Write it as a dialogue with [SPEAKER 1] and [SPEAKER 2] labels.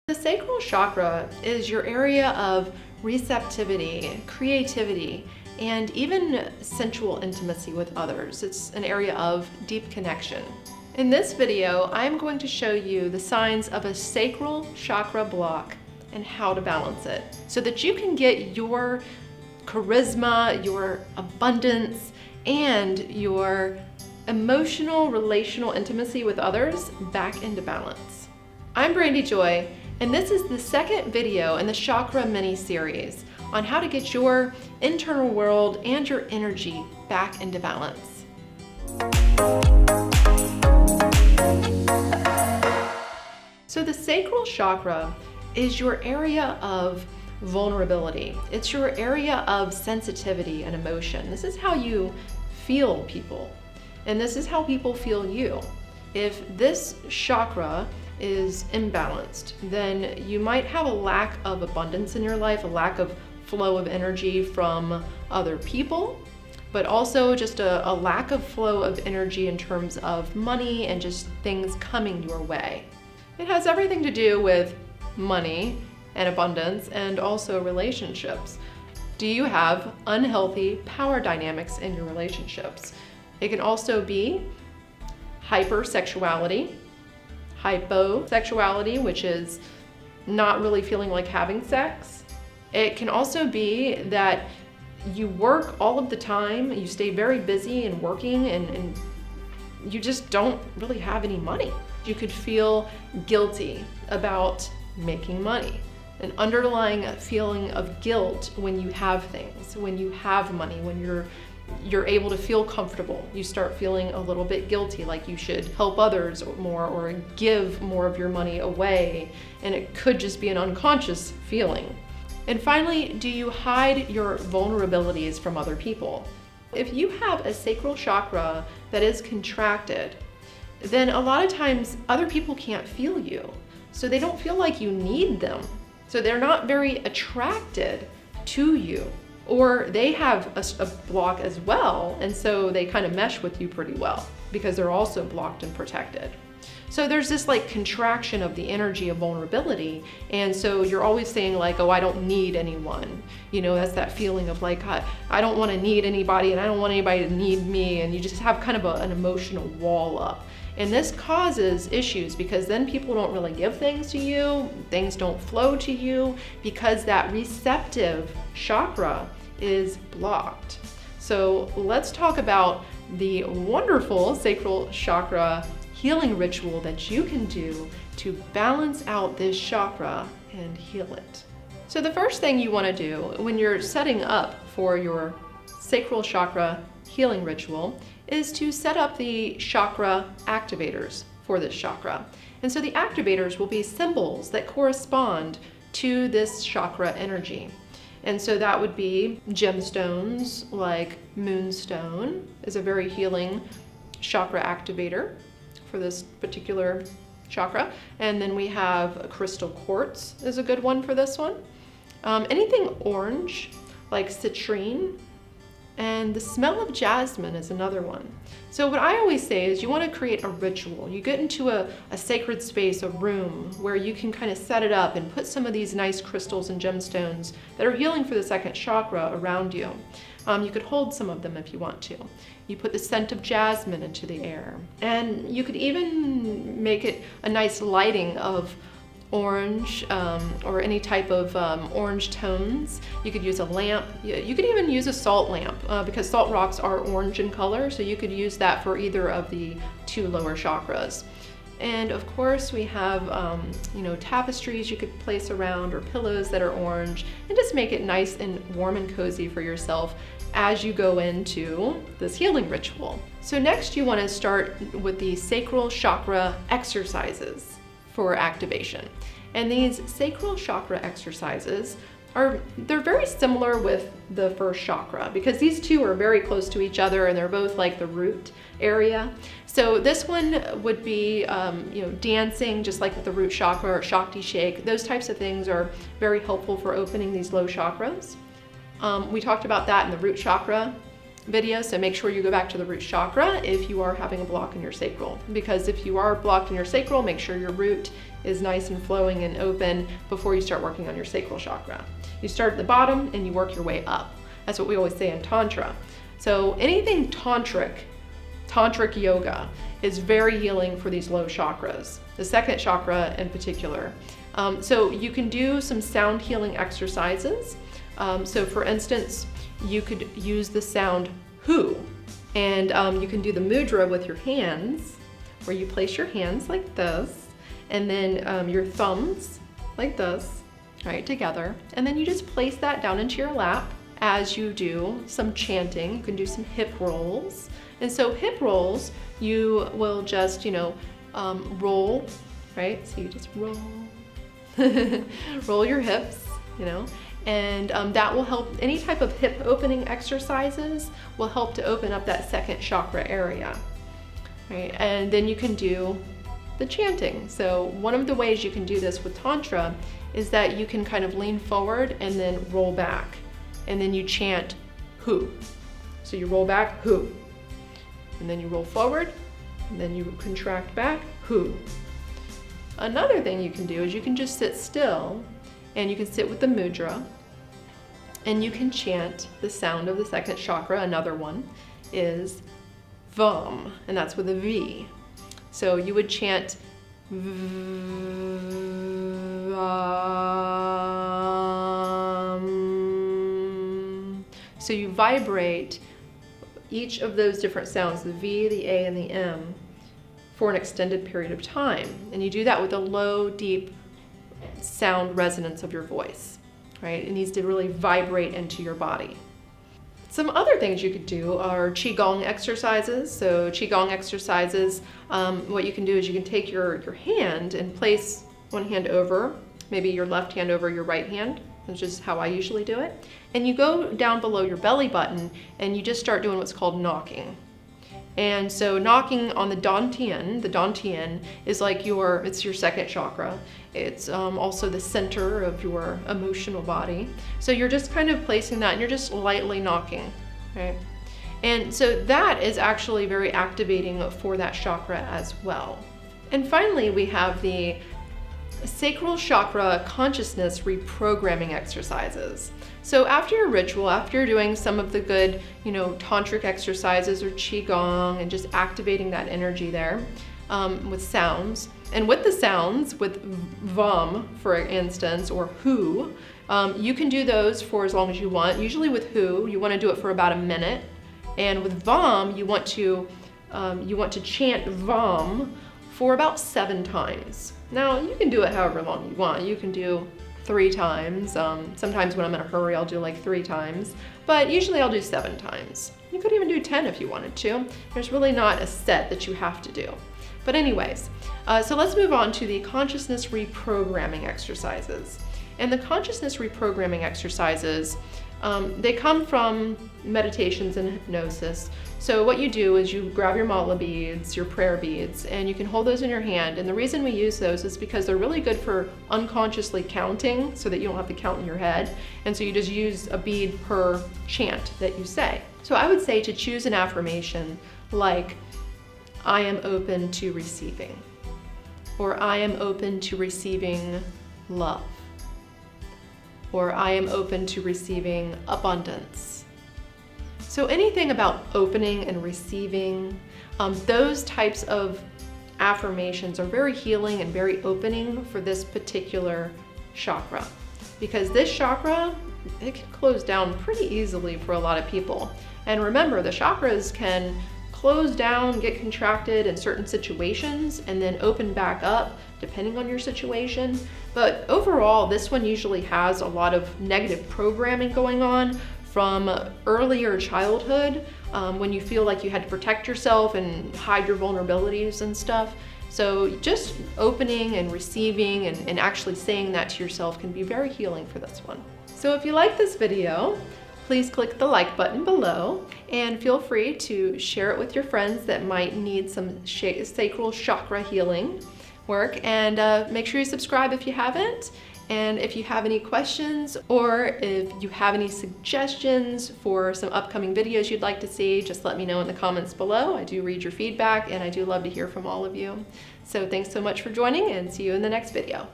[SPEAKER 1] The sacral chakra is your area of receptivity, creativity, and even sensual intimacy with others. It's an area of deep connection. In this video, I'm going to show you the signs of a sacral chakra block and how to balance it so that you can get your charisma, your abundance, and your emotional, relational intimacy with others back into balance. I'm Brandy Joy, and this is the second video in the Chakra mini-series on how to get your internal world and your energy back into balance. So the sacral chakra is your area of vulnerability. It's your area of sensitivity and emotion. This is how you feel people, and this is how people feel you. If this chakra is imbalanced, then you might have a lack of abundance in your life, a lack of flow of energy from other people, but also just a lack of flow of energy in terms of money and just things coming your way. It has everything to do with money and abundance and also relationships. Do you have unhealthy power dynamics in your relationships? It can also be hypersexuality, hyposexuality, which is not really feeling like having sex. It can also be that you work all of the time, you stay very busy and working, and you just don't really have any money. You could feel guilty about making money. An underlying feeling of guilt when you have things, when you have money, when you're able to feel comfortable. You start feeling a little bit guilty, like you should help others more or give more of your money away, and it could just be an unconscious feeling. And finally, do you hide your vulnerabilities from other people? If you have a sacral chakra that is contracted, then a lot of times other people can't feel you, so they don't feel like you need them. So they're not very attracted to you, or they have a block as well, and so they kind of mesh with you pretty well because they're also blocked and protected. So there's this like contraction of the energy of vulnerability, and so you're always saying like, oh, I don't need anyone. You know, that's that feeling of like, I don't want to need anybody and I don't want anybody to need me, and you just have kind of an emotional wall up. And this causes issues because then people don't really give things to you, things don't flow to you because that receptive chakra is blocked. So let's talk about the wonderful sacral chakra healing ritual that you can do to balance out this chakra and heal it. So the first thing you want to do when you're setting up for your sacral chakra healing ritual is to set up the chakra activators for this chakra. And so the activators will be symbols that correspond to this chakra energy. And so that would be gemstones like moonstone is a very healing chakra activator for this particular chakra. And then we have crystal quartz is a good one for this one. Anything orange like citrine, and the smell of jasmine is another one. So what I always say is you want to create a ritual. You get into a sacred space, a room, where you can kind of set it up and put some of these nice crystals and gemstones that are healing for the second chakra around you. You could hold some of them if you want to. You put the scent of jasmine into the air. And you could even make it a nice lighting of orange or any type of orange tones. You could use a lamp. You could even use a salt lamp because salt rocks are orange in color, so you could use that for either of the two lower chakras. And of course we have you know, tapestries you could place around or pillows that are orange, and just make it nice and warm and cozy for yourself as you go into this healing ritual. So next you want to start with the sacral chakra exercises for activation. And these sacral chakra exercises they're very similar with the first chakra because these two are very close to each other and they're both like the root area. So this one would be you know, dancing just like with the root chakra or Shakti shake. Those types of things are very helpful for opening these low chakras. We talked about that in the root chakra video, so make sure you go back to the root chakra if you are having a block in your sacral, because if you are blocked in your sacral, make sure your root is nice and flowing and open before you start working on your sacral chakra. You start at the bottom and you work your way up. That's what we always say in Tantra. So anything tantric yoga is very healing for these low chakras, the second chakra in particular. So you can do some sound healing exercises. So for instance, you could use the sound hu, and you can do the mudra with your hands, where you place your hands like this, and then your thumbs like this, right, together. And then you just place that down into your lap as you do some chanting. You can do some hip rolls. And so hip rolls, you will just, roll, right? So you just roll, roll your hips, and that will help. Any type of hip opening exercises will help to open up that second chakra area, right? And then you can do the chanting. So one of the ways you can do this with Tantra is that you can kind of lean forward and then roll back, and then you chant hu. So you roll back, hu, and then you roll forward, and then you contract back, hu. Another thing you can do is you can just sit still, and you can sit with the mudra, and you can chant the sound of the second chakra. Another one is Vam, and that's with a V. So you would chant Vam. So you vibrate each of those different sounds, the V, the A, and the M, for an extended period of time. And you do that with a low, deep sound resonance of your voice, right? It needs to really vibrate into your body. Some other things you could do are Qigong exercises. So Qigong exercises, what you can do is you can take your hand and place one hand over, maybe your left hand over your right hand, which is how I usually do it. And you go down below your belly button and you just start doing what's called knocking. And so knocking on the dantian is like it's your second chakra. It's also the center of your emotional body. So you're just kind of placing that and you're just lightly knocking, right? And so that is actually very activating for that chakra as well. And finally, we have the Sacral Chakra consciousness reprogramming exercises. So after your ritual, after you're doing some of the good, tantric exercises or Qigong and just activating that energy there with sounds, and with the sounds, with Vam, for instance, or Hu, you can do those for as long as you want. Usually with Hu, you want to do it for about a minute, and with Vam, you want to chant Vam for about 7 times. Now, you can do it however long you want. You can do 3 times. Sometimes when I'm in a hurry, I'll do like 3 times, but usually I'll do 7 times. You could even do 10 if you wanted to. There's really not a set that you have to do. But anyways, so let's move on to the consciousness reprogramming exercises. And the consciousness reprogramming exercises, they come from meditations and hypnosis. So what you do is you grab your mala beads, your prayer beads, and you can hold those in your hand. And the reason we use those is because they're really good for unconsciously counting so that you don't have to count in your head. And so you just use a bead per chant that you say. So I would say to choose an affirmation like, I am open to receiving, or I am open to receiving love, or I am open to receiving abundance. So anything about opening and receiving, those types of affirmations are very healing and very opening for this particular chakra. Because this chakra, it can close down pretty easily for a lot of people. And remember, the chakras can close down, get contracted in certain situations, and then open back up depending on your situation. But overall, this one usually has a lot of negative programming going on from earlier childhood, when you feel like you had to protect yourself and hide your vulnerabilities and stuff. So just opening and receiving and actually saying that to yourself can be very healing for this one. So if you like this video, please click the like button below and feel free to share it with your friends that might need some sacral chakra healing work, and make sure you subscribe if you haven't. And if you have any questions or if you have any suggestions for some upcoming videos you'd like to see, just let me know in the comments below. I do read your feedback and I do love to hear from all of you. So thanks so much for joining, and see you in the next video.